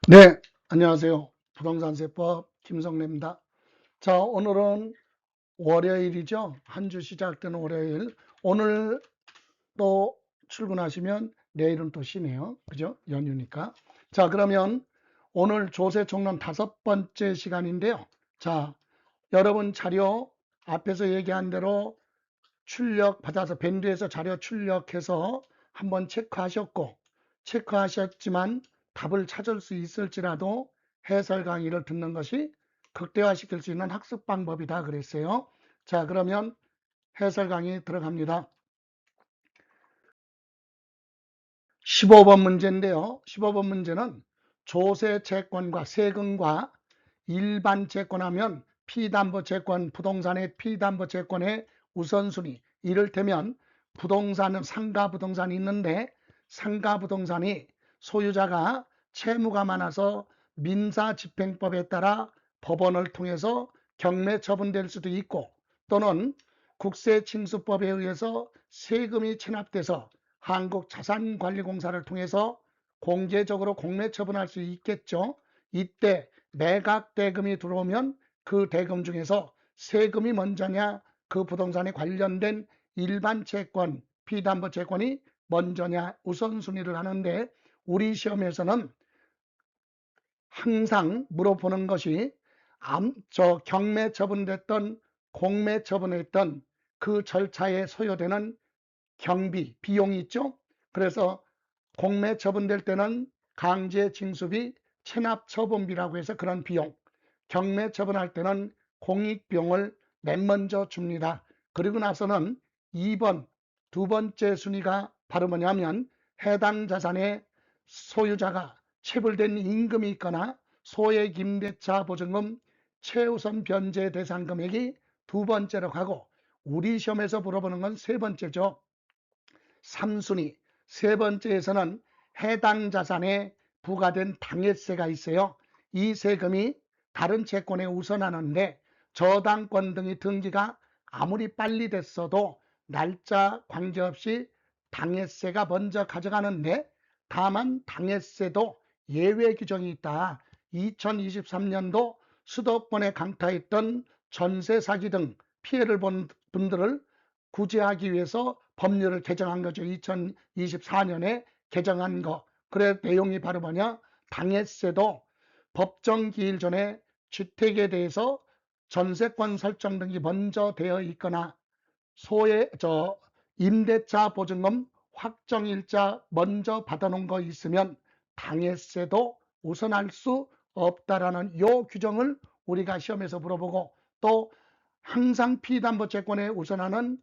네, 안녕하세요. 부동산세법 김성래입니다. 자, 오늘은 월요일이죠. 한 주 시작되는 월요일. 오늘 또 출근하시면 내일은 또 쉬네요. 그죠? 연휴니까. 자, 그러면 오늘 조세총론 5번째 시간인데요. 자, 여러분 자료 앞에서 얘기한 대로 출력 받아서 밴드에서 자료 출력해서 한번 체크하셨지만 답을 찾을 수 있을지라도 해설 강의를 듣는 것이 극대화시킬 수 있는 학습 방법이다 그랬어요. 자, 그러면 해설 강의 들어갑니다. 15번 문제인데요. 15번 문제는 조세 채권과 세금과 일반 채권하면 피담보채권, 부동산의 피담보채권의 우선순위, 이를테면 부동산은 상가부동산이 있는데 상가부동산이 소유자가 채무가 많아서 민사집행법에 따라 법원을 통해서 경매 처분될 수도 있고, 또는 국세징수법에 의해서 세금이 체납돼서 한국자산관리공사를 통해서 공개적으로 공매 처분할 수 있겠죠. 이때 매각 대금이 들어오면 그 대금 중에서 세금이 먼저냐, 그 부동산에 관련된 일반 채권, 피담보 채권이 먼저냐 우선순위를 하는데, 우리 시험에서는 항상 물어보는 것이 경매 처분됐던 공매 처분했던 그 절차에 소요되는 경비, 비용이 있죠. 그래서 공매 처분될 때는 강제징수비, 체납처분비라고 해서 그런 비용, 경매 처분할 때는 공익비용을 맨 먼저 줍니다. 그리고 나서는 2번, 두 번째 순위가 바로 뭐냐면 해당 자산의 소유자가 체불된 임금이 있거나 소액 임대차 보증금 최우선 변제 대상 금액이 두 번째로 가고, 우리 시험에서 물어보는 건 세 번째죠. 3순위, 세 번째에서는 해당 자산에 부과된 당해세가 있어요. 이 세금이 다른 채권에 우선하는데 저당권 등의 등기가 아무리 빨리 됐어도 날짜 관계없이 당해세가 먼저 가져가는데, 다만 당해세도 예외 규정이 있다. 2023년도 수도권에 강타했던 전세 사기 등 피해를 본 분들을 구제하기 위해서 법률을 개정한 거죠. 2024년에 개정한 거. 그래, 내용이 바로 뭐냐? 당해세도 법정 기일 전에 주택에 대해서 전세권 설정 등이 먼저 되어 있거나 임대차 보증금 확정일자 먼저 받아놓은 거 있으면 당해세도 우선할 수 없다라는 요 규정을 우리가 시험에서 물어보고, 또 항상 피담보채권에 우선하는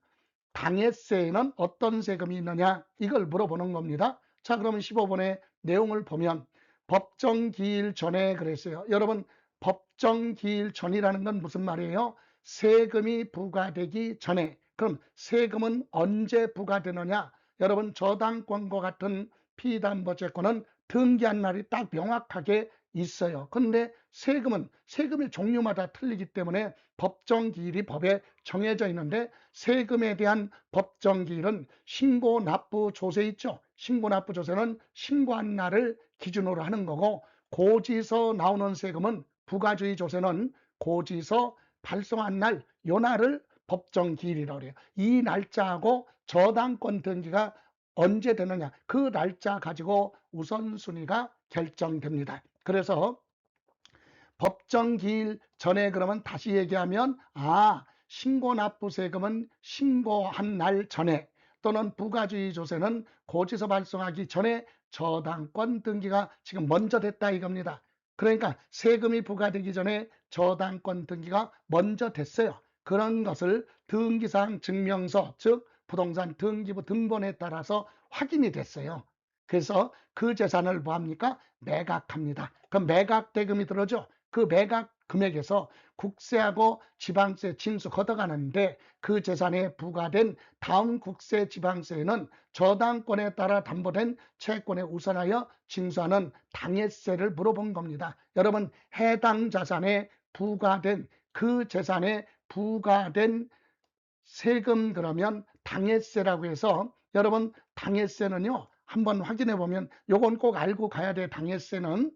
당해세에는 어떤 세금이 있느냐, 이걸 물어보는 겁니다. 자, 그러면 15번의 내용을 보면 법정기일 전에 그랬어요. 여러분, 법정기일 전이라는 건 무슨 말이에요? 세금이 부과되기 전에. 그럼 세금은 언제 부과되느냐? 여러분, 저당권과 같은 피담보채권은 등기한 날이 딱 명확하게 있어요. 그런데 세금의 종류마다 틀리기 때문에 법정기일이 법에 정해져 있는데, 세금에 대한 법정기일은 신고납부조세 있죠. 신고납부조세는 신고한 날을 기준으로 하는 거고, 고지서 나오는 세금은 부가주의 조세는 고지서 발송한 날, 요 날을 법정기일이라고 해요. 이 날짜하고 저당권 등기가 언제 되느냐, 그 날짜 가지고 우선순위가 결정됩니다. 그래서 법정기일 전에, 그러면 다시 얘기하면, 신고납부세금은 신고한 날 전에, 또는 부가주의 조세는 고지서 발송하기 전에 저당권 등기가 지금 먼저 됐다 이겁니다. 그러니까 세금이 부과되기 전에 저당권 등기가 먼저 됐어요. 그런 것을 등기사항 증명서, 즉 부동산 등기부 등본에 따라서 확인이 됐어요. 그래서 그 재산을 뭐합니까? 매각합니다. 그럼 매각 대금이 들어오죠. 그 매각 금액에서 국세하고 지방세 징수 걷어가는데, 그 재산에 부과된 다음 국세 지방세는 저당권에 따라 담보된 채권에 우선하여 징수하는 당해세를 물어본 겁니다. 여러분, 해당 자산에 부과된, 그 재산에 부과된 세금, 그러면 당해세라고 해서, 여러분 당해세는요 한번 확인해 보면, 요건 꼭 알고 가야 돼. 당해세는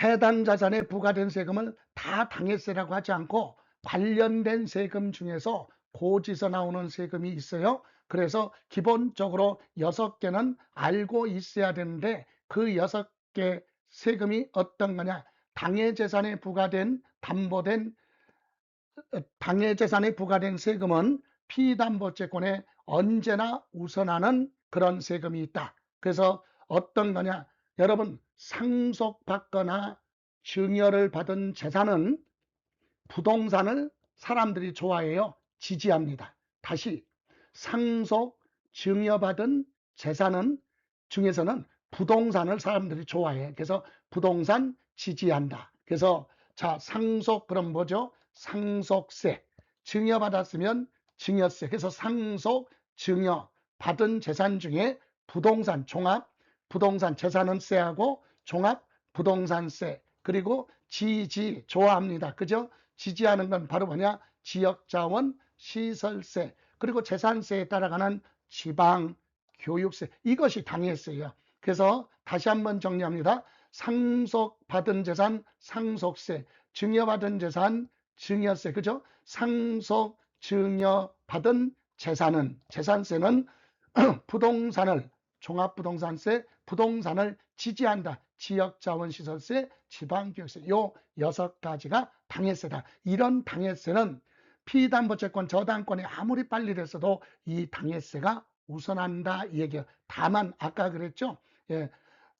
해당 자산에 부과된 세금을 다 당해세라고 하지 않고 관련된 세금 중에서 고지서 나오는 세금이 있어요. 그래서 기본적으로 6개는 알고 있어야 되는데 그 6개 세금이 어떤 거냐? 당해재산에 부과된 당해재산에 부과된 세금은 피담보채권에 언제나 우선하는 그런 세금이 있다. 그래서 어떤 거냐? 여러분, 상속받거나 증여를 받은 재산은 부동산을 사람들이 좋아해요. 지지합니다. 다시, 상속, 증여받은 재산은 중에서는 부동산을 사람들이 좋아해요. 그래서 부동산 지지한다. 그래서 자, 상속 그럼 뭐죠? 상속세. 증여받았으면 증여세. 그래서 상속, 증여 받은 재산 중에 부동산, 종합 부동산 재산은 세하고 종합 부동산세, 그리고 지지 좋아합니다. 그죠? 지지하는 건 바로 뭐냐? 지역자원 시설세, 그리고 재산세에 따라가는 지방 교육세, 이것이 당해세예요. 그래서 다시 한번 정리합니다. 상속받은 재산 상속세, 증여받은 재산 증여세, 그죠? 상속 증여받은 재산은 재산세는 부동산을 종합부동산세, 부동산을 지지한다. 지역자원시설세, 지방교육세, 요 6가지가 당해세다. 이런 당해세는 피담보채권 저당권이 아무리 빨리 됐어도 이 당해세가 우선한다 이 얘기예요. 다만 아까 그랬죠. 예,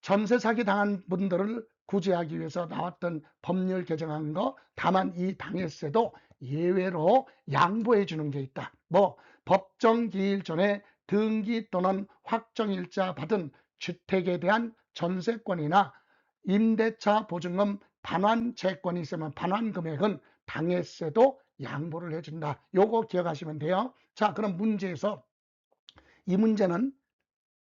전세 사기 당한 분들을 구제하기 위해서 나왔던 법률 개정한 거, 다만 이 당해세도 예외로 양보해 주는 게 있다. 뭐 법정 기일 전에 등기 또는 확정일자 받은 주택에 대한 전세권이나 임대차 보증금 반환 채권이 있으면 반환 금액은 당해세도 양보를 해준다. 요거 기억하시면 돼요. 자, 그럼 문제에서 이 문제는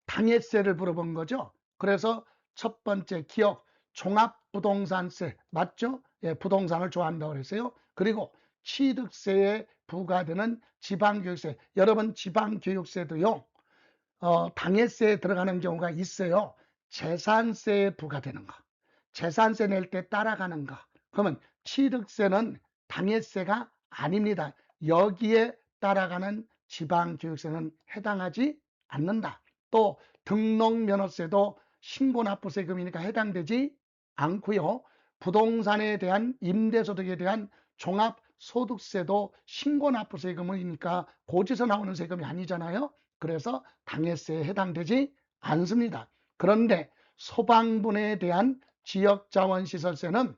당해세를 물어본 거죠. 그래서 첫 번째 기억, 종합부동산세 맞죠? 예, 부동산을 좋아한다고 그랬어요. 그리고 취득세에 부과되는 지방교육세. 여러분 지방교육세도요. 당해세에 들어가는 경우가 있어요. 재산세에 부과되는 거. 재산세 낼 때 따라가는 거. 그러면 취득세는 당해세가 아닙니다. 여기에 따라가는 지방교육세는 해당하지 않는다. 또 등록면허세도 신고납부세금이니까 해당되지 않고요. 부동산에 대한 임대소득에 대한 종합소득세도 신고납부세금이니까 고지서 나오는 세금이 아니잖아요. 그래서 당해세에 해당되지 않습니다. 그런데 소방분에 대한 지역자원시설세는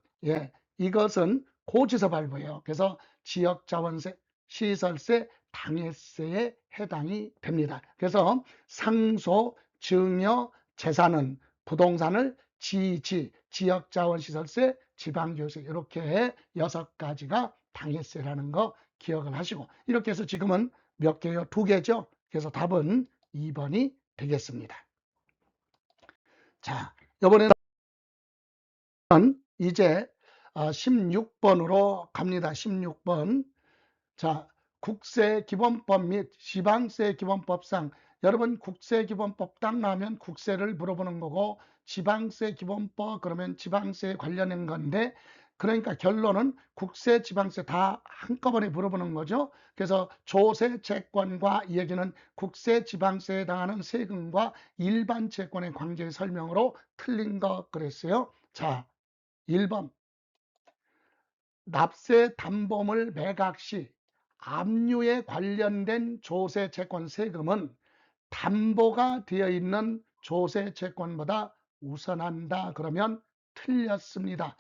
이것은 고지서 발부예요. 그래서 지역자원세, 시설세, 당해세에 해당이 됩니다. 그래서 상속, 증여, 재산은 부동산을 지역자원시설세, 지방교육세 이렇게 6가지가 당해세라는 거 기억을 하시고, 이렇게 해서 지금은 몇 개요? 2개죠. 그래서 답은 2번이 되겠습니다. 자, 이번에는 이제 16번으로 갑니다. 16번. 자, 국세기본법 및 지방세기본법상, 여러분 국세기본법 딱 나오면 국세를 물어보는 거고, 지방세기본법 그러면 지방세에 관련된 건데, 그러니까 결론은 국세, 지방세 다 한꺼번에 물어보는 거죠. 그래서 조세 채권과 이 얘기는 국세, 지방세에 해당하는 세금과 일반 채권의 관계 설명으로 틀린 거 그랬어요. 자, 1번. 납세 담보물 매각 시 압류에 관련된 조세 채권 세금은 담보가 되어 있는 조세 채권보다 우선한다. 그러면 틀렸습니다.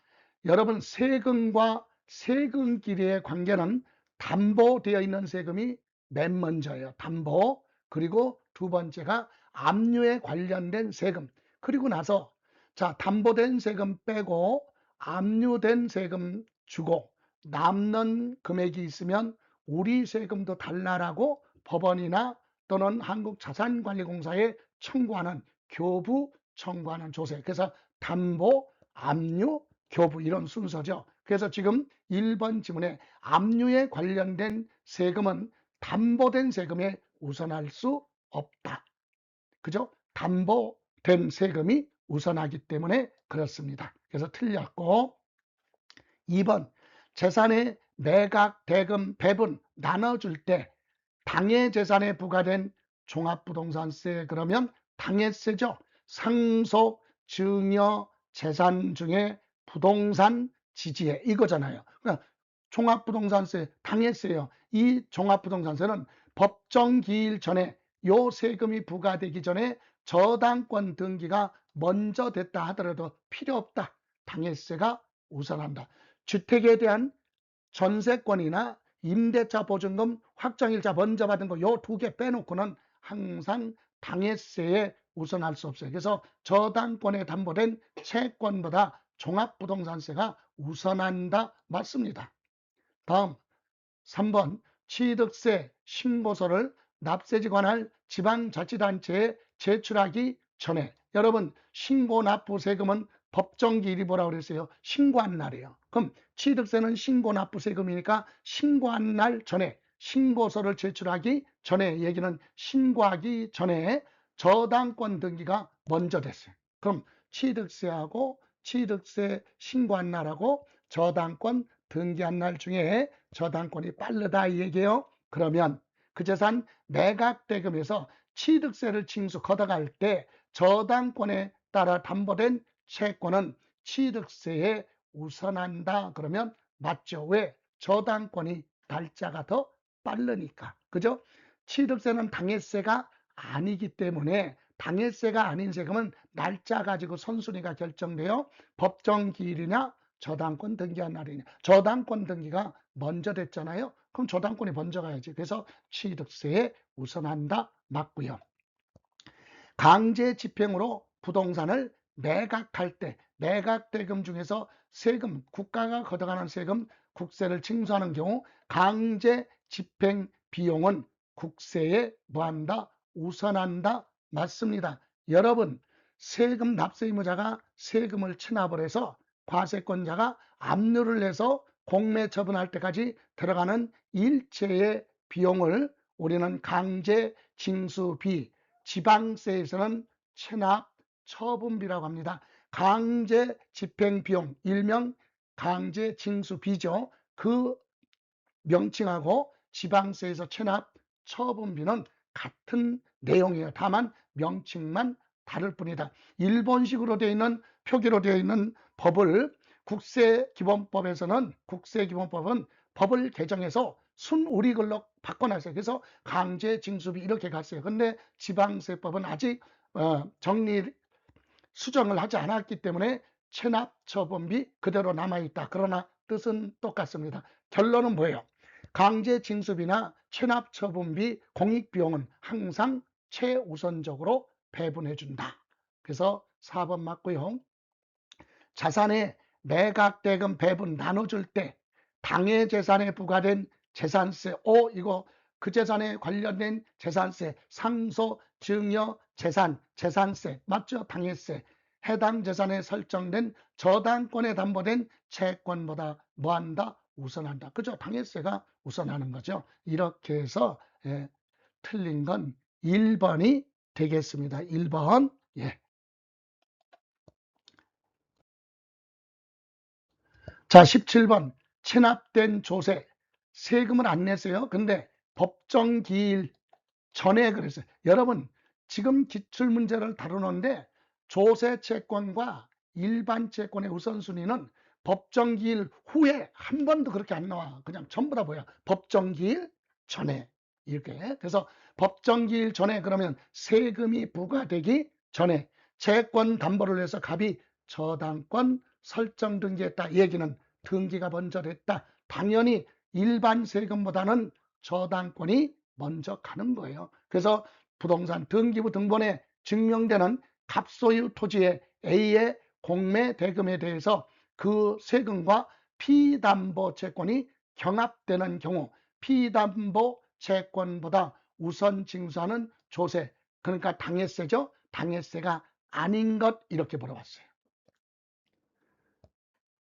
여러분, 세금과 세금끼리의 관계는 담보되어 있는 세금이 맨 먼저예요. 담보. 그리고 두 번째가 압류에 관련된 세금. 그리고 나서 자, 담보된 세금 빼고 압류된 세금 주고 남는 금액이 있으면 우리 세금도 달라라고 법원이나 또는 한국자산관리공사에 청구하는, 교부 청구하는 조세. 그래서 담보, 압류, 교부 이런 순서죠. 그래서 지금 1번 지문에 압류에 관련된 세금은 담보된 세금에 우선할 수 없다. 그죠? 담보된 세금이 우선하기 때문에 그렇습니다. 그래서 틀렸고, 2번 재산의 매각, 대금, 배분 나눠줄 때 당해 재산에 부과된 종합부동산세, 그러면 당해세죠. 상속, 증여, 재산 중에 부동산 지지에 이거잖아요. 그러니까 종합부동산세, 당해세요. 이 종합부동산세는 법정기일 전에 요 세금이 부과되기 전에 저당권 등기가 먼저 됐다 하더라도 필요 없다. 당해세가 우선한다. 주택에 대한 전세권이나 임대차 보증금, 확정일자 먼저 받은 거 요 두 개 빼놓고는 항상 당해세에 우선할 수 없어요. 그래서 저당권에 담보된 채권보다 종합부동산세가 우선한다. 맞습니다. 다음 3번 취득세 신고서를 납세지 관할 지방자치단체에 제출하기 전에, 여러분 신고 납부 세금은 법정기일이 뭐라고 그랬어요? 신고한 날이에요. 그럼 취득세는 신고 납부 세금이니까 신고한 날 전에, 신고서를 제출하기 전에, 얘기는 신고하기 전에 저당권 등기가 먼저 됐어요. 그럼 취득세하고 취득세 신고한 날하고 저당권 등기한 날 중에 저당권이 빠르다 이 얘기예요. 그러면 그 재산 매각대금에서 취득세를 징수 걷어갈 때 저당권에 따라 담보된 채권은 취득세에 우선한다. 그러면 맞죠. 왜? 저당권이 날짜가 더 빠르니까. 그죠? 취득세는 당해세가 아니기 때문에 당해세가 아닌 세금은 날짜 가지고 선순위가 결정돼요. 법정기일이냐 저당권 등기한 날이냐. 저당권 등기가 먼저 됐잖아요. 그럼 저당권이 먼저 가야지. 그래서 취득세에 우선한다. 맞고요. 강제 집행으로 부동산을 매각할 때 매각대금 중에서 세금, 국가가 걷어가는 세금, 국세를 징수하는 경우 강제 집행 비용은 국세에 뭐한다? 우선한다. 맞습니다. 여러분, 세금 납세 의무자가 세금을 체납을 해서 과세권자가 압류를 해서 공매 처분할 때까지 들어가는 일체의 비용을 우리는 강제 징수비, 지방세에서는 체납 처분비라고 합니다. 강제 집행 비용, 일명 강제 징수비죠. 그 명칭하고 지방세에서 체납 처분비는 같은 내용이에요. 다만 명칭만 다를 뿐이다. 일본식으로 되어 있는, 표기로 되어 있는 법을 국세기본법은 법을 개정해서 순우리글로 바꿔놨어요. 그래서 강제징수비 이렇게 갔어요. 근데 지방세법은 아직 정리 수정을 하지 않았기 때문에 체납처분비 그대로 남아있다. 그러나 뜻은 똑같습니다. 결론은 뭐예요? 강제징수비나 체납처분비, 공익비용은 항상 최우선적으로 배분해준다. 그래서 4번 맞고요. 자산의 매각대금 배분 나눠줄 때 당해 재산에 부과된 재산세, 이거 그 재산에 관련된 재산세, 상속, 증여, 재산세 맞죠? 당해세. 해당 재산에 설정된 저당권에 담보된 채권보다 뭐한다? 우선한다. 그죠? 당해세가 우선하는 거죠. 이렇게 해서 틀린 건 1번이 되겠습니다. 1번. 예. 자, 17번 체납된 조세 세금을 안 냈어요. 근데 법정기일 전에 그랬어요. 여러분 지금 기출문제를 다루는데 조세 채권과 일반 채권의 우선순위는 법정기일 후에 한 번도 그렇게 안 나와. 그냥 전부 다 뭐야? 법정기일 전에 이렇게. 그래서 법정기일 전에 그러면 세금이 부과되기 전에 채권 담보를 해서 갑이 저당권 설정 등기했다. 얘기는 등기가 먼저 됐다. 당연히 일반 세금보다는 저당권이 먼저 가는 거예요. 그래서 부동산 등기부 등본에 증명되는 갑소유 토지의 A의 공매 대금에 대해서 그 세금과 피담보 채권이 경합되는 경우 피담보 채권보다 우선 징수하는 조세, 그러니까 당해세죠. 당해세가 아닌 것 이렇게 물어봤어요.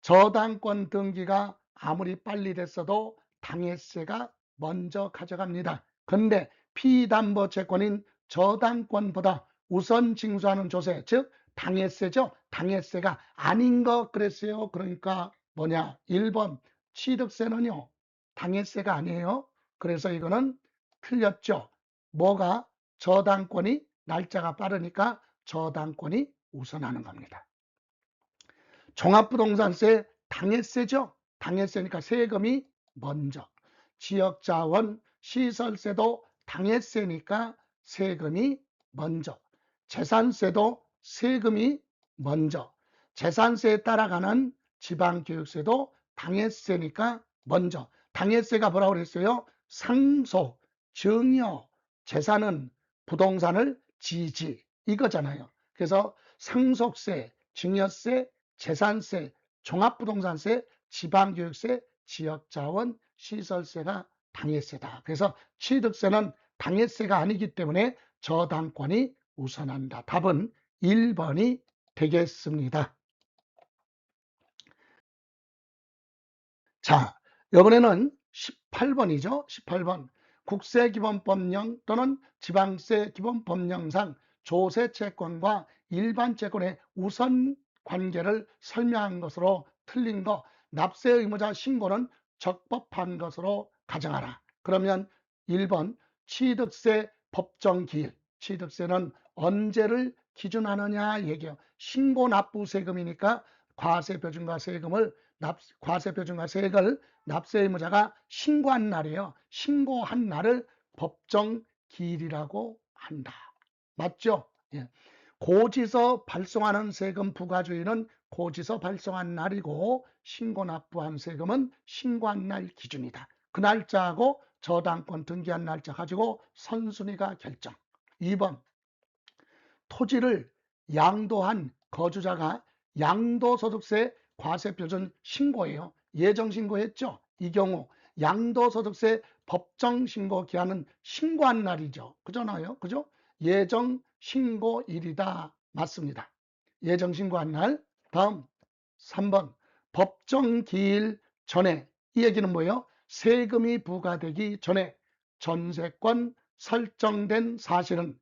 저당권 등기가 아무리 빨리 됐어도 당해세가 먼저 가져갑니다. 근데 피담보 채권인 저당권보다 우선 징수하는 조세, 즉 당해세죠. 당해세가 아닌 것 그랬어요. 그러니까 뭐냐? 1번 취득세는요. 당해세가 아니에요. 그래서 이거는 틀렸죠. 뭐가? 저당권이 날짜가 빠르니까 저당권이 우선하는 겁니다. 종합부동산세 당해세죠. 당해세니까 세금이 먼저. 지역자원 시설세도 당해세니까 세금이 먼저. 재산세도 세금이 먼저. 재산세에 따라가는 지방교육세도 당해세니까 먼저. 당해세가 뭐라고 그랬어요? 상속, 증여, 재산은 부동산을 지지 이거잖아요. 그래서 상속세, 증여세, 재산세, 종합부동산세, 지방교육세, 지역자원, 시설세가 당해세다. 그래서 취득세는 당해세가 아니기 때문에 저당권이 우선한다. 답은 1번이 되겠습니다. 자, 이번에는 18번이죠. 18번. 국세기본법령 또는 지방세기본법령상 조세채권과 일반채권의 우선 관계를 설명한 것으로 틀린 거, 납세 의무자 신고는 적법한 것으로 가정하라. 그러면 1번 취득세 법정기일. 취득세는 언제를 기준하느냐 얘기해요. 신고 납부 세금이니까 과세표준과 세금을 과세표준과 세액을 납세 의무자가 신고한 날이에요. 신고한 날을 법정기일이라고 한다. 맞죠? 예. 고지서 발송하는 세금 부과주의는 고지서 발송한 날이고 신고 납부한 세금은 신고한 날 기준이다. 그 날짜하고 저당권 등기한 날짜 가지고 선순위가 결정. 2번 토지를 양도한 거주자가 양도소득세 과세표준 신고예요. 예정신고했죠. 이 경우 양도소득세 법정신고 기한은 신고한 날이죠. 그잖아요. 그죠? 예정신고일이다. 맞습니다. 예정신고한 날. 다음 3번 법정기일 전에. 이 얘기는 뭐예요? 세금이 부과되기 전에 전세권 설정된 사실은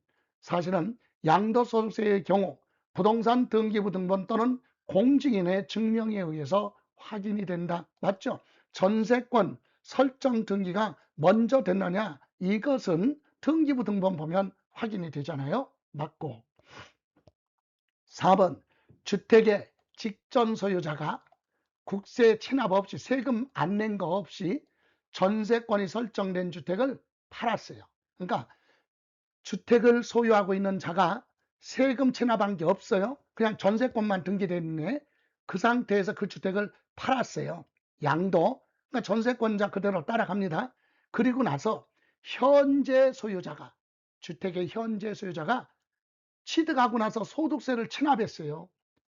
양도소득세의 경우 부동산 등기부 등본 또는 공직인의 증명에 의해서 확인이 된다. 맞죠? 전세권 설정 등기가 먼저 됐느냐? 이것은 등기부 등본 보면 확인이 되잖아요. 맞고. 4번 주택의 직전 소유자가 국세 체납 없이 세금 안 낸 거 없이 전세권이 설정된 주택을 팔았어요. 그러니까 주택을 소유하고 있는 자가 세금 체납한 게 없어요. 그냥 전세권만 등기되어 있네. 그 상태에서 그 주택을 팔았어요. 양도. 그러니까 전세권자 그대로 따라갑니다. 그리고 나서 현재 소유자가, 주택의 현재 소유자가 취득하고 나서 소득세를 체납했어요.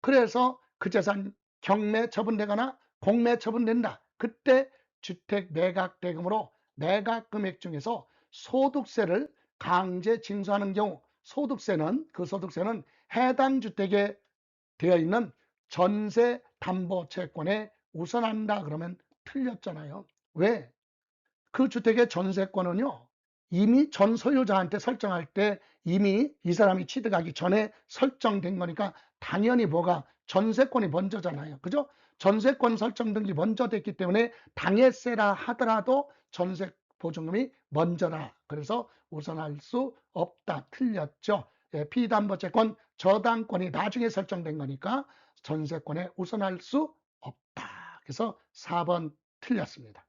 그래서 그 재산 경매 처분되거나 공매 처분된다. 그때 주택 매각 대금으로 매각 금액 중에서 소득세를 강제 징수하는 경우 그 소득세는 해당 주택에 되어 있는 전세 담보 채권에 우선한다. 그러면 틀렸잖아요. 왜? 그 주택의 전세권은요, 이미 전 소유자한테 설정할 때 이미 이 사람이 취득하기 전에 설정된 거니까 당연히 뭐가 전세권이 먼저잖아요. 그죠? 전세권 설정 등기 먼저 됐기 때문에 당해세라 하더라도 전세 보증금이 먼저라. 그래서 우선할 수 없다. 틀렸죠. 예, 피담보채권 저당권이 나중에 설정된 거니까 전세권에 우선할 수 없다. 그래서 4번 틀렸습니다.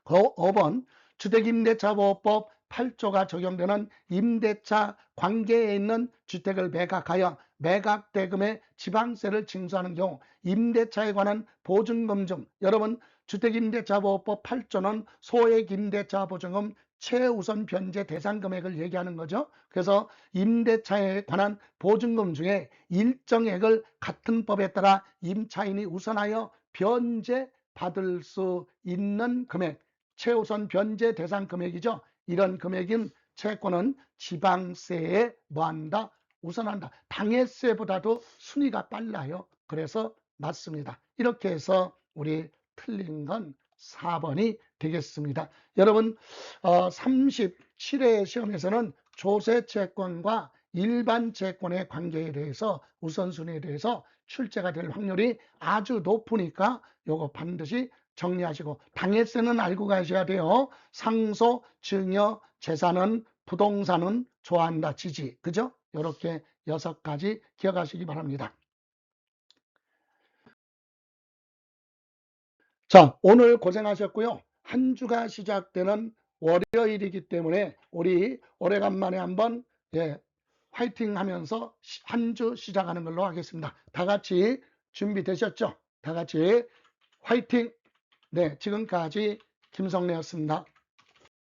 5번 주택임대차보호법 8조가 적용되는 임대차 관계에 있는 주택을 매각하여 매각대금에 지방세를 징수하는 경우 임대차에 관한 보증금 중, 여러분 주택임대차보호법 8조는 소액임대차 보증금 최우선 변제 대상 금액을 얘기하는 거죠. 그래서 임대차에 관한 보증금 중에 일정액을 같은 법에 따라 임차인이 우선하여 변제 받을 수 있는 금액, 최우선 변제 대상 금액이죠. 이런 금액인 채권은 지방세에 뭐한다? 우선한다. 당해세보다도 순위가 빨라요. 그래서 맞습니다. 이렇게 해서 우리 틀린 건 4번이 되겠습니다. 여러분 37회 시험에서는 조세채권과 일반 채권의 관계에 대해서 우선순위에 대해서 출제가 될 확률이 아주 높으니까 요거 반드시 정리하시고, 당해세는 알고 가셔야 돼요. 상속, 증여, 재산은, 부동산은 좋아한다, 지지. 그죠? 요렇게 6가지 기억하시기 바랍니다. 자, 오늘 고생하셨고요. 한 주가 시작되는 월요일이기 때문에 우리 오래간만에 한번 화이팅 하면서 한 주 시작하는 걸로 하겠습니다. 다 같이 준비되셨죠? 다 같이 화이팅! 네, 지금까지 김성래였습니다.